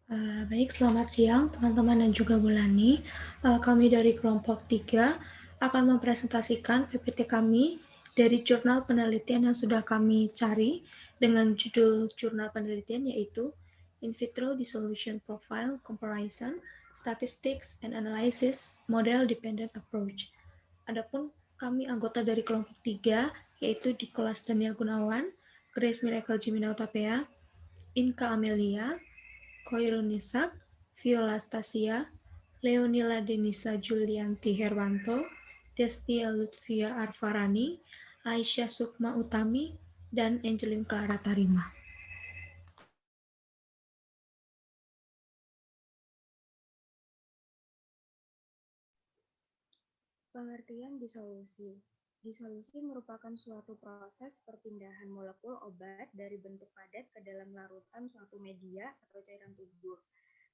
Baik, selamat siang teman-teman dan juga Bu Lani. Kami dari kelompok 3 akan mempresentasikan PPT kami dari jurnal penelitian yang sudah kami cari dengan judul jurnal penelitian yaitu In Vitro Dissolution Profile Comparison, Statistics and Analysis Model Dependent Approach. Adapun kami anggota dari kelompok 3 yaitu Dikolas Daniel Gunawan, Grace Miracle Jimina Utapea, Inka Amelia, Koirunisak, Viola Stasia, Leonila Denisa Julianti Herwanto, Destia Lutfia Arfarani, Aisyah Sukma Utami, dan Angelin Clara Tarima. Pengertian disolusi. Disolusi merupakan suatu proses perpindahan molekul obat dari bentuk padat ke dalam larutan suatu media atau cairan tubuh.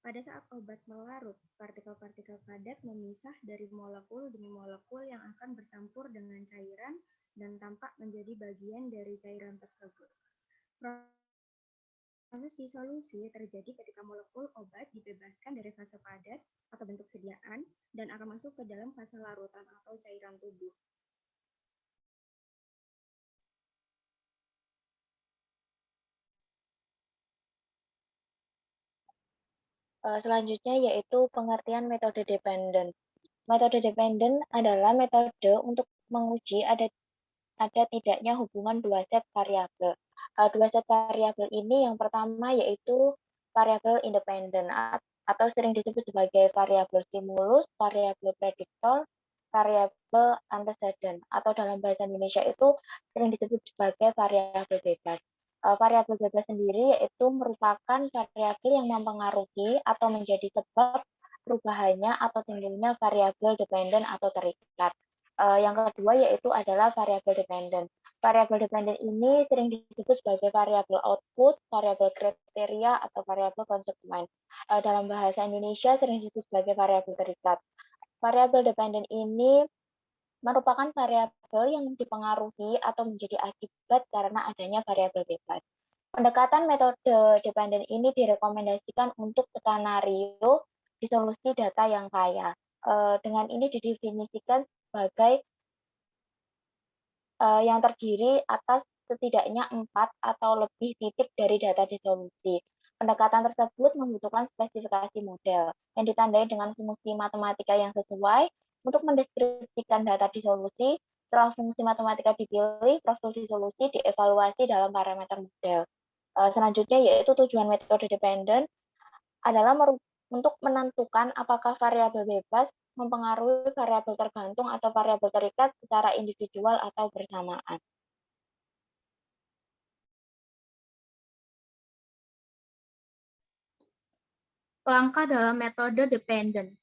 Pada saat obat melarut, partikel-partikel padat memisah dari molekul demi molekul yang akan bercampur dengan cairan dan tampak menjadi bagian dari cairan tersebut. Proses disolusi terjadi ketika molekul obat dibebaskan dari fase padat atau bentuk sediaan dan akan masuk ke dalam fase larutan atau cairan tubuh. Selanjutnya yaitu pengertian metode dependent. Metode dependent adalah metode untuk menguji ada tidaknya hubungan dua set variabel. Dua set variabel ini yang pertama yaitu variabel independen atau sering disebut sebagai variabel stimulus, variabel prediktor, variabel antecedent atau dalam bahasa Indonesia itu sering disebut sebagai variabel bebas. Variabel bebas sendiri yaitu merupakan variabel yang mempengaruhi atau menjadi sebab perubahannya atau timbulnya variabel dependen atau terikat. Yang kedua yaitu adalah variabel dependen. Variabel dependen ini sering disebut sebagai variabel output, variabel kriteria, atau variabel konsekuen. Dalam bahasa Indonesia sering disebut sebagai variabel terikat. Variabel dependen ini merupakan variabel yang dipengaruhi atau menjadi akibat karena adanya variabel bebas. Pendekatan metode dependen ini direkomendasikan untuk skenario disolusi data yang kaya. Dengan ini didefinisikan sebagai yang terdiri atas setidaknya 4 atau lebih titik dari data disolusi. Pendekatan tersebut membutuhkan spesifikasi model yang ditandai dengan fungsi matematika yang sesuai untuk mendeskripsikan data disolusi. Setelah fungsi matematika dipilih, profil disolusi dievaluasi dalam parameter model. Selanjutnya yaitu tujuan metode dependent adalah untuk menentukan apakah variabel bebas mempengaruhi variabel tergantung atau variabel terikat secara individual atau bersamaan. Langkah dalam metode dependent.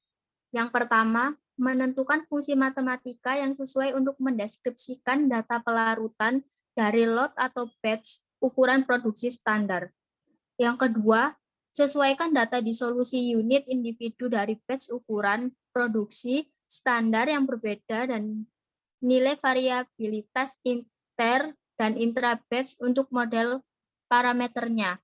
Yang pertama, menentukan fungsi matematika yang sesuai untuk mendeskripsikan data pelarutan dari lot atau batch ukuran produksi standar. Yang kedua, sesuaikan data disolusi unit individu dari batch ukuran produksi standar yang berbeda dan nilai variabilitas inter dan intra-batch untuk model parameternya.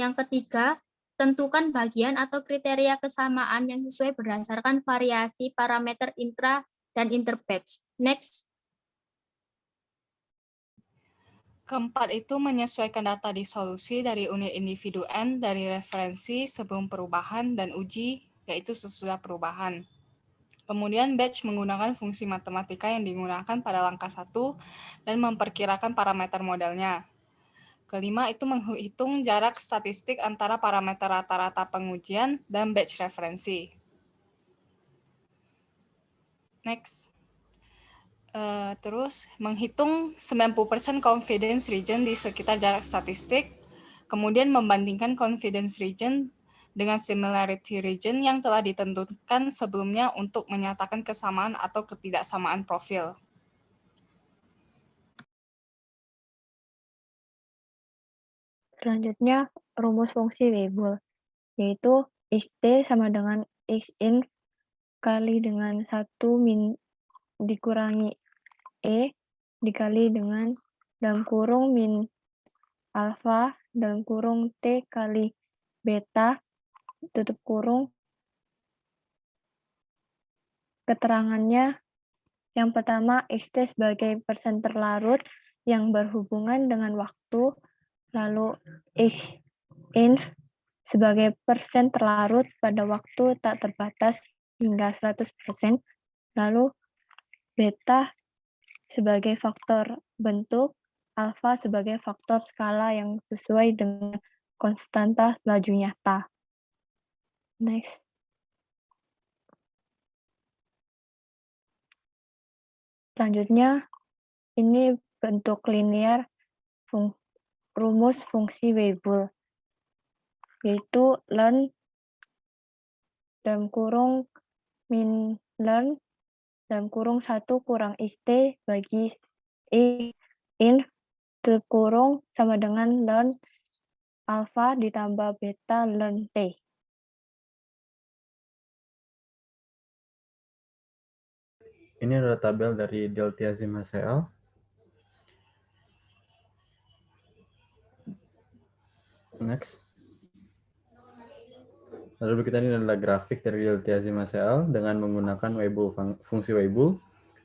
Yang ketiga, tentukan bagian atau kriteria kesamaan yang sesuai berdasarkan variasi parameter intra dan interbatch. Next. Keempat itu menyesuaikan data disolusi dari unit individu N dari referensi sebelum perubahan dan uji, yaitu sesudah perubahan. Kemudian batch menggunakan fungsi matematika yang digunakan pada langkah 1 dan memperkirakan parameter modelnya. Kelima itu menghitung jarak statistik antara parameter rata-rata pengujian dan batch referensi. Next. Terus menghitung 90% confidence region di sekitar jarak statistik, kemudian membandingkan confidence region dengan similarity region yang telah ditentukan sebelumnya untuk menyatakan kesamaan atau ketidaksamaan profil. Selanjutnya, rumus fungsi Weibull, yaitu X_T sama dengan X_in kali dengan 1 min dikurangi E dikali dengan dalam kurung min alfa dalam kurung T kali beta tutup kurung, keterangannya yang pertama, XT sebagai persen terlarut yang berhubungan dengan waktu, lalu X-INF sebagai persen terlarut pada waktu tak terbatas hingga 100%, lalu beta sebagai faktor bentuk, alfa sebagai faktor skala yang sesuai dengan konstanta laju nyata. Next. Selanjutnya, ini bentuk linear rumus fungsi Weibull, yaitu learn dalam kurung min learn dalam kurung 1 kurang XT bagi in tutup kurung sama dengan learn alpha ditambah beta learn T. Ini adalah tabel dari deltiazim HCl. Next. Lalu berikutnya ini adalah grafik dari deltiazim HCl dengan menggunakan Weibull, fungsi Weibull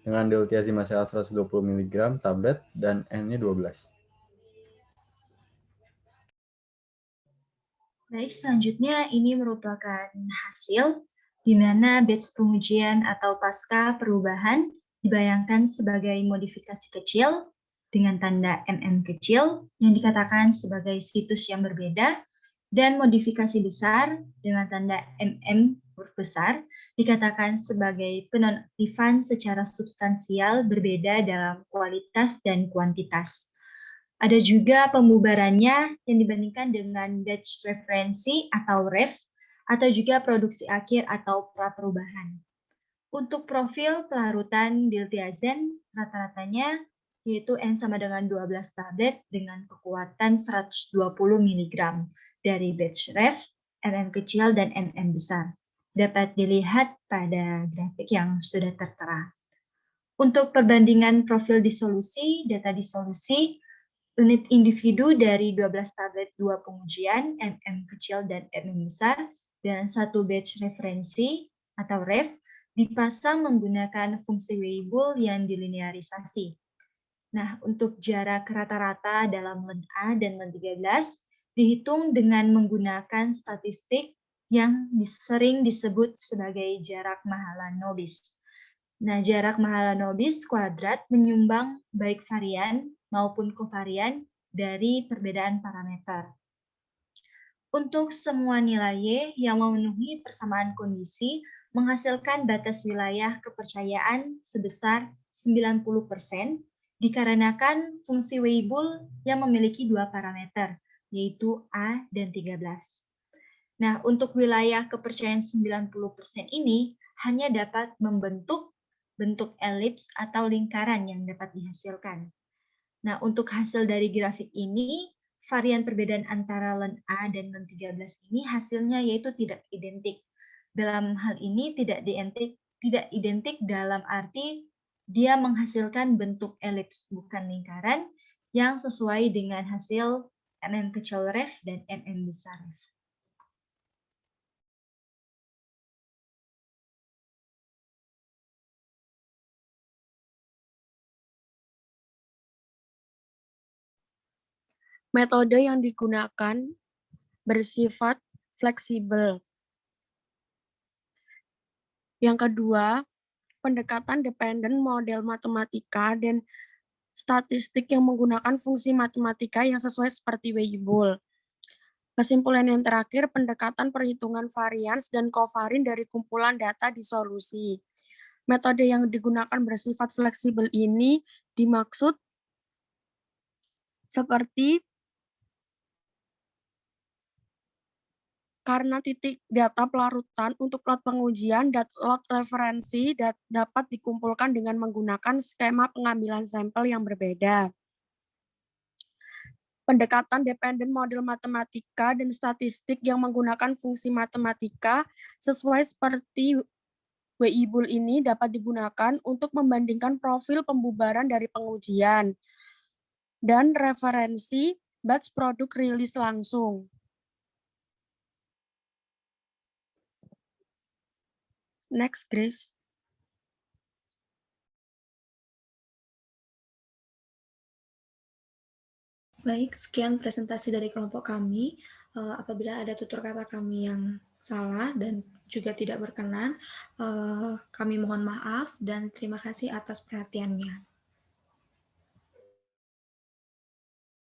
dengan deltiazim HCl 120 mg tablet dan N-nya 12. Baik, selanjutnya ini merupakan hasil di mana batch pengujian atau pasca perubahan dibayangkan sebagai modifikasi kecil dengan tanda MM kecil yang dikatakan sebagai situs yang berbeda, dan modifikasi besar dengan tanda MM huruf besar dikatakan sebagai penonaktifan secara substansial berbeda dalam kualitas dan kuantitas. Ada juga pembubarannya yang dibandingkan dengan batch referensi atau ref, atau juga produksi akhir atau pra-perubahan. Untuk profil pelarutan diltiazem, rata-ratanya yaitu N sama dengan 12 tablet dengan kekuatan 120 mg dari batch ref, MM kecil, dan MM besar. Dapat dilihat pada grafik yang sudah tertera. Untuk perbandingan profil disolusi, data disolusi, unit individu dari 12 tablet 2 pengujian, MM kecil dan MM besar, dan 1 batch referensi atau ref, dipasang menggunakan fungsi Weibull yang dilinearisasi. Nah, untuk jarak rata-rata dalam LEN A dan LEN 13 dihitung dengan menggunakan statistik yang sering disebut sebagai jarak Mahalanobis. Nah, jarak Mahalanobis kuadrat menyumbang baik varian maupun kovarian dari perbedaan parameter. Untuk semua nilai Y yang memenuhi persamaan kondisi menghasilkan batas wilayah kepercayaan sebesar 90% dikarenakan fungsi Weibull yang memiliki 2 parameter, yaitu A dan 13. Nah, untuk wilayah kepercayaan 90% ini hanya dapat membentuk bentuk elips atau lingkaran yang dapat dihasilkan. Nah, untuk hasil dari grafik ini, varian perbedaan antara LEN A dan LEN 13 ini hasilnya yaitu tidak identik. Dalam hal ini tidak identik dalam arti dia menghasilkan bentuk elips bukan lingkaran yang sesuai dengan hasil MM kecil ref dan MM besar ref. Metode yang digunakan bersifat fleksibel. Yang kedua, pendekatan dependen model matematika dan statistik yang menggunakan fungsi matematika yang sesuai seperti Weibull. Kesimpulan yang terakhir, pendekatan perhitungan varians dan kovarin dari kumpulan data di solusi. Metode yang digunakan bersifat fleksibel ini dimaksud seperti karena titik data pelarutan untuk lot pengujian dan lot referensi dapat dikumpulkan dengan menggunakan skema pengambilan sampel yang berbeda. Pendekatan dependen model matematika dan statistik yang menggunakan fungsi matematika sesuai seperti Weibull ini dapat digunakan untuk membandingkan profil pembubaran dari pengujian dan referensi batch produk rilis langsung. Next, Grace. Baik, sekian presentasi dari kelompok kami. Apabila ada tutur kata kami yang salah dan juga tidak berkenan, kami mohon maaf dan terima kasih atas perhatiannya.